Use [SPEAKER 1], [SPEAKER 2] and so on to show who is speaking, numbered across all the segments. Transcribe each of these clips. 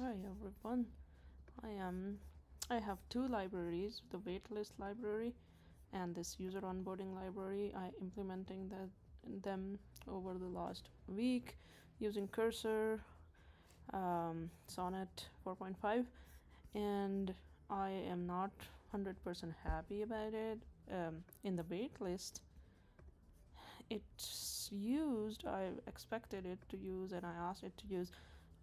[SPEAKER 1] Hi everyone. I am I have two libraries, the waitlist library and this user onboarding library. I implementing them over the last week using Cursor, Sonnet 4.5, and I am not 100% happy about it. In the waitlist, I expected it to use, and I asked it to use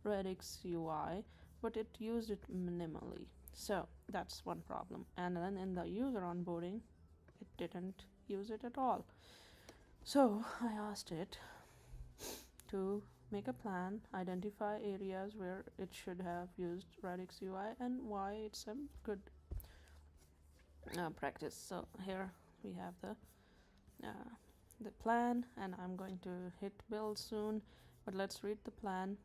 [SPEAKER 1] Radix UI, but it used it minimally. So that's one problem. And then in the user onboarding, it didn't use it at all. So I asked it to make a plan, identify areas where it should have used Radix UI and why it's a good practice. So here we have uh, the plan, and I'm going to hit build soon, but let's read the plan.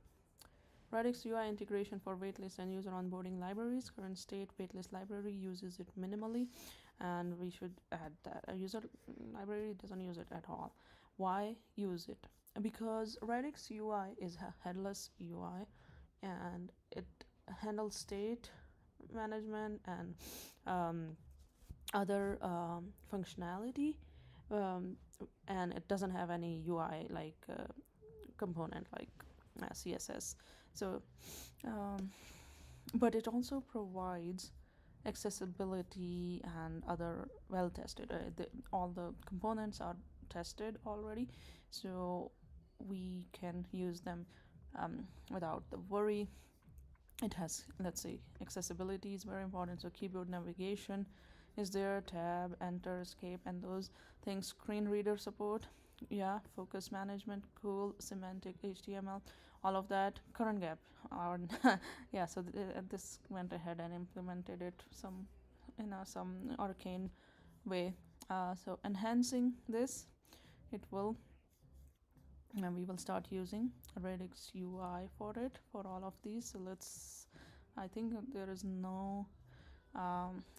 [SPEAKER 1] Radix UI integration for waitlist and user onboarding libraries. Current state, waitlist library uses it minimally, and we should add that. A user library doesn't use it at all. Why use it? Because Radix UI is a headless UI, and it handles state management and other functionality, um, and it doesn't have any UI like component like CSS. So but it also provides accessibility and other well tested, all the components are tested already, so we can use them without the worry. It has, let's say, accessibility is very important, so keyboard navigation is there, tab, enter, escape, and those things. Screen reader support, yeah. Focus management, cool. Semantic HTML, all of that. Current gap or yeah, so this went ahead and implemented it some in some arcane way. So enhancing this, it will, and we will start using Radix UI for it, for all of these. So let's, I think there is no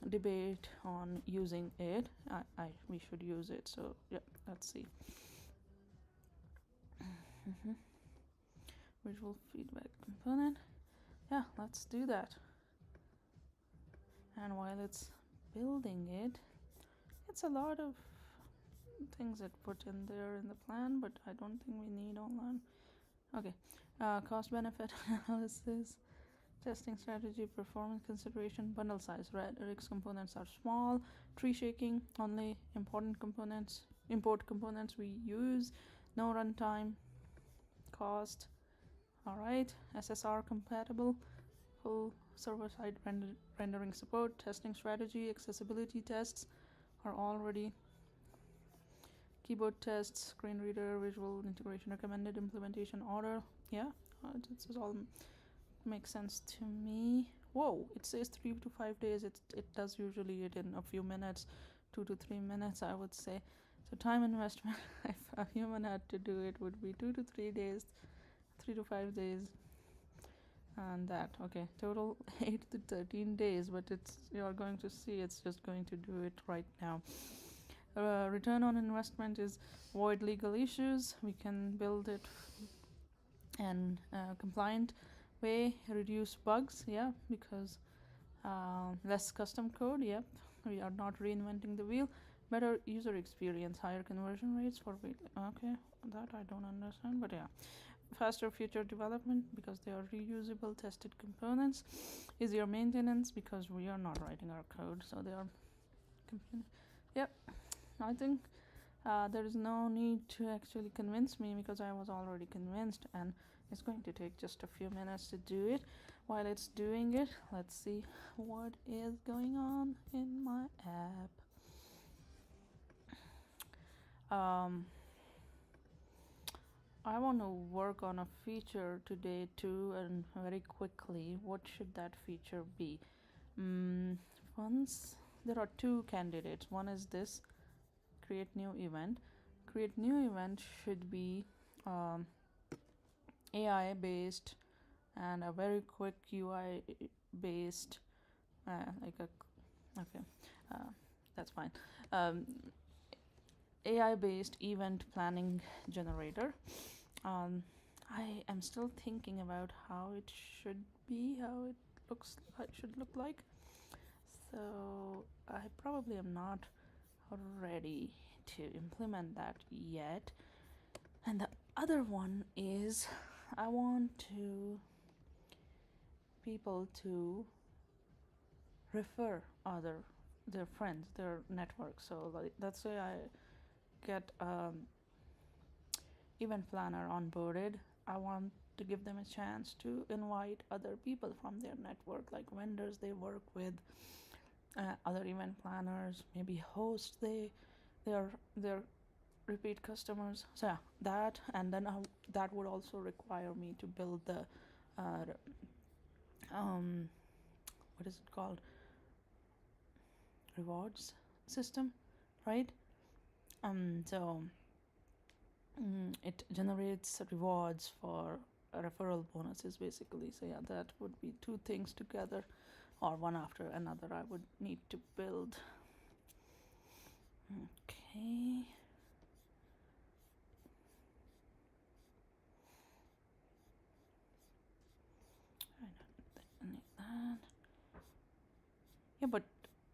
[SPEAKER 1] debate on using it. We should use it. So yeah, let's see. Visual feedback component, yeah, let's do that. And while it's building it, it's a lot of things that put in there in the plan, but I don't think we need all that. Okay, cost benefit analysis, testing strategy, performance consideration, bundle size. Radix components are small. Tree shaking, only import components we use. No runtime cost. All right, SSR compatible, full server-side rendering support. Testing strategy, accessibility tests are already. Keyboard tests, screen reader, visual integration recommended, implementation order. Yeah, this is all makes sense to me. Whoa, it says 3 to 5 days. It does usually it in a few minutes, 2 to 3 minutes, I would say. So time investment, if a human had to do it, would be 2 to 3 days, 3 to 5 days, and that. Okay, total 8 to 13 days, but it's, you're going to see it's just going to do it right now. Return on investment is avoid legal issues. We can build it and compliant way, reduce bugs, yeah, because less custom code, yep, we are not reinventing the wheel. Better user experience, higher conversion rates for okay, that I don't understand, but yeah. Faster future development because they are reusable tested components. Easier maintenance because we are not writing our code, so they are yep. I think there is no need to actually convince me because I was already convinced, and it's going to take just a few minutes to do it. While it's doing it, let's see what is going on in my app. I want to work on a feature today too, and very quickly. What should that feature be? Once there are two candidates. One is this, create new event. Create new event should be AI based and a very quick UI based, like a okay, that's fine. AI based event planning generator. I am still thinking about how it should be, how it looks, how it should look like. So I probably am not ready to implement that yet. And the other one is I want to people to refer other their friends, their network. So like let's say I get event planner onboarded. I want to give them a chance to invite other people from their network, like vendors they work with, other event planners, maybe hosts their repeat customers. So yeah, that, and then that would also require me to build the uh, um, what is it called, rewards system, right? So it generates rewards for referral bonuses basically. So yeah, that would be two things together, or one after another, I would need to build. Okay. I don't need that. Yeah, but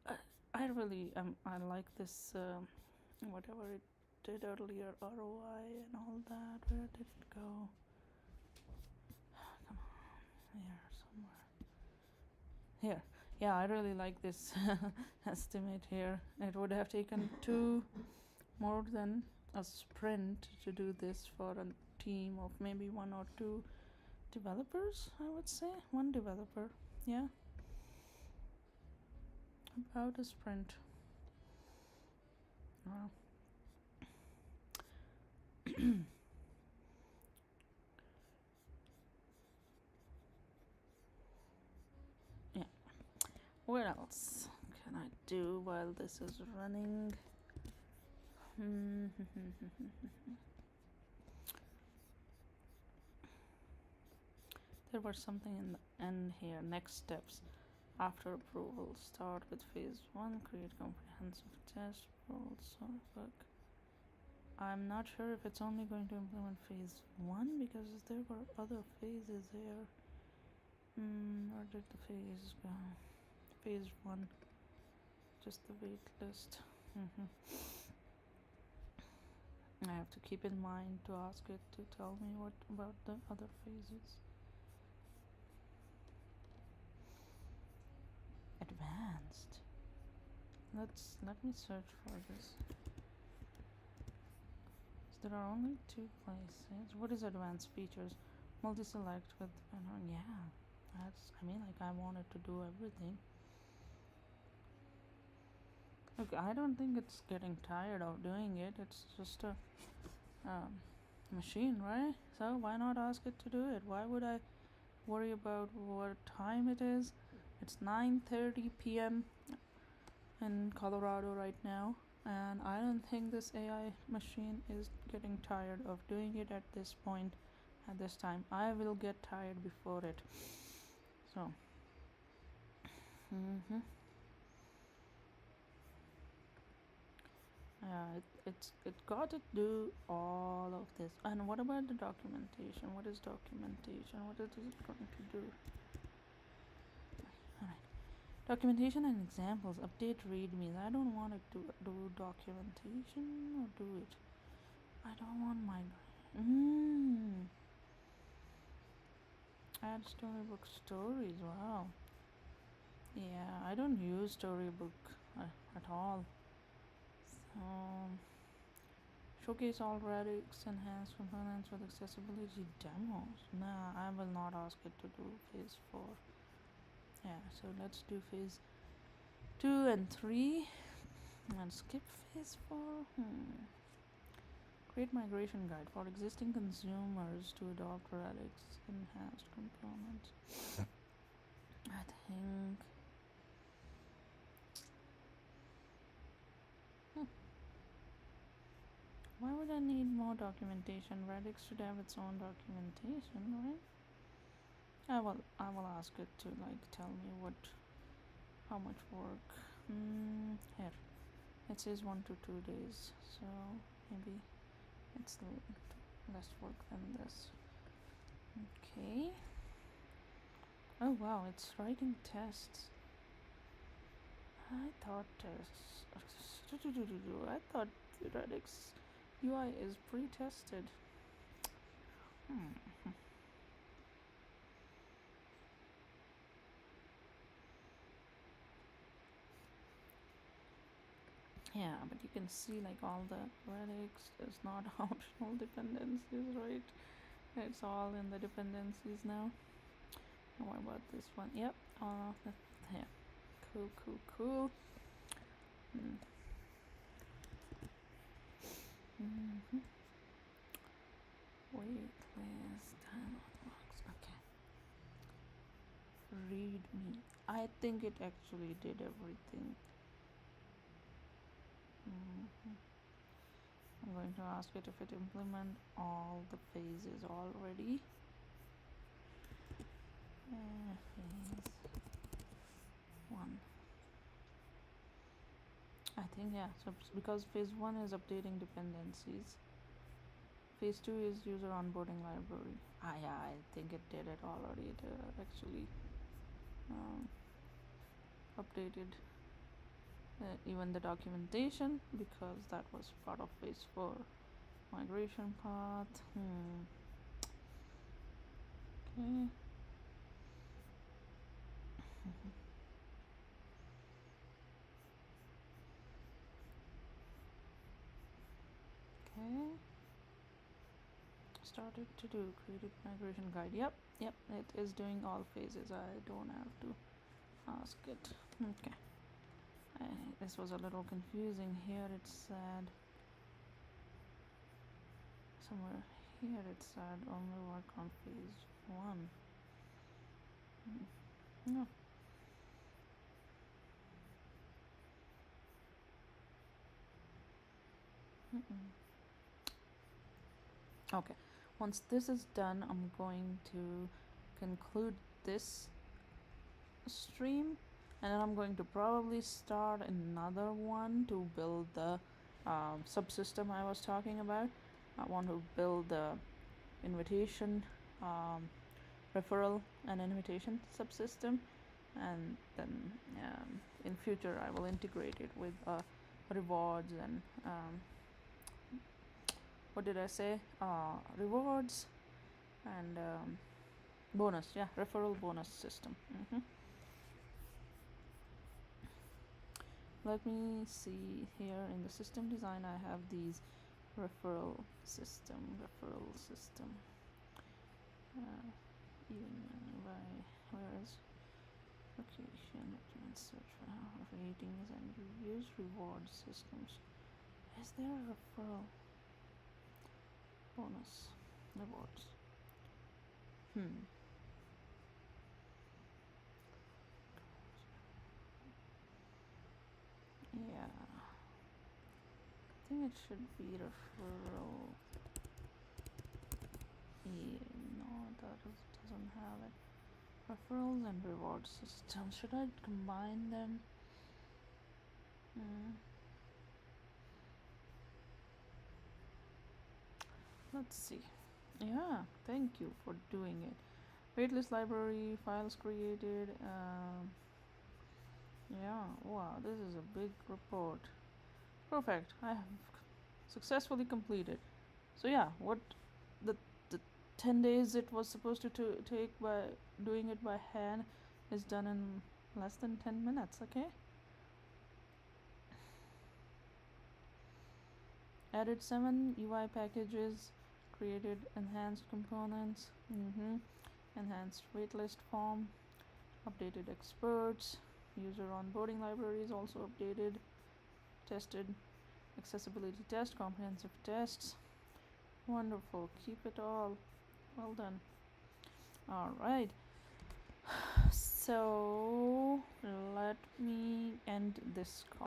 [SPEAKER 1] uh, I really I like this whatever it did earlier, ROI and all that. Where did it go? Come on, here somewhere. Here. Yeah, I really like this estimate here. It would have taken more than a sprint to do this for a team of maybe one or two developers, I would say. One developer. Yeah. About a sprint. Wow. Yeah. What else can I do while this is running? There was something in the end here. Next steps. After approval, start with phase 1, create comprehensive test, roll work. I'm not sure if it's only going to implement phase 1 because there were other phases here. Where did the phase go? Phase 1, just the wait list. I have to keep in mind to ask it to tell me what about the other phases. Advanced. Let me search for this. So there are only two places. What is advanced features? Multi-select with yeah. That's, I mean, like, I wanted to do everything. Look, I don't think it's getting tired of doing it. It's just a machine, right? So why not ask it to do it? Why would I worry about what time it is? It's 9:30 p.m. in Colorado right now, and I don't think this AI machine is getting tired of doing it at this point, at this time. I will get tired before it. So, it got to do all of this. And what about the documentation? What is documentation? What is it going to do? Alright. Documentation and examples. Update readmes. I don't want it to do documentation or do it. I don't want my add storybook stories. Wow. Yeah, I don't use storybook at all. So showcase all Radix enhanced components with accessibility demos. Nah, I will not ask it to do phase 4. Yeah, so let's do phase 2 and 3 and skip phase 4. Create migration guide for existing consumers to adopt Radix enhanced components. I think why would I need more documentation? Radix should have its own documentation, right? I will ask it to like tell me how much work. Here it says 1 to 2 days, so maybe it's less work than this. Okay. Oh wow, it's writing tests. I thought I thought Radix UI is pre-tested. Hmm. Yeah, but you can see like all the Radix is not optional dependencies, right? It's all in the dependencies now. What about this one? Yep. Yeah. Cool, cool, cool. Mm. Mm-hmm. Wait, list dialogues. Okay. Read me. I think it actually did everything. Mm-hmm. I'm going to ask it if it implement all the phases already. Phase 1. I think yeah. So because phase 1 is updating dependencies. Phase 2 is user onboarding library. Yeah, I think it did it already. It actually um, updated even the documentation because that was part of phase 4 migration path. Okay. Okay. Started to do created migration guide. Yep, it is doing all phases. I don't have to ask it. Okay. This was a little confusing. Here it said somewhere here it said only work on phase 1. No. Mm-mm. Okay. Once this is done, I'm going to conclude this stream, and then I'm going to probably start another one to build the subsystem I was talking about. I want to build the invitation, referral, and invitation subsystem, and then in future I will integrate it with rewards and what did I say? Rewards and bonus. Yeah, referral bonus system. Let me see here in the system design. I have these referral system. Even by where's location, document search for ratings and reviews, reward systems. Is there a referral bonus rewards? Yeah. I think it should be referral. Yeah, no, doesn't have it. Referrals and reward system. Should I combine them? Let's see. Yeah, thank you for doing it. Waitlist library, files created. Yeah, wow, this is a big report. Perfect. I have successfully completed. So yeah, what the 10 days it was supposed to take by doing it by hand is done in less than 10 minutes. Okay. Added 7 UI packages, created enhanced components, enhanced waitlist form, updated experts, user onboarding library is also updated, tested accessibility test, comprehensive tests. Wonderful. Keep it all. Well done. All right. So let me end this call.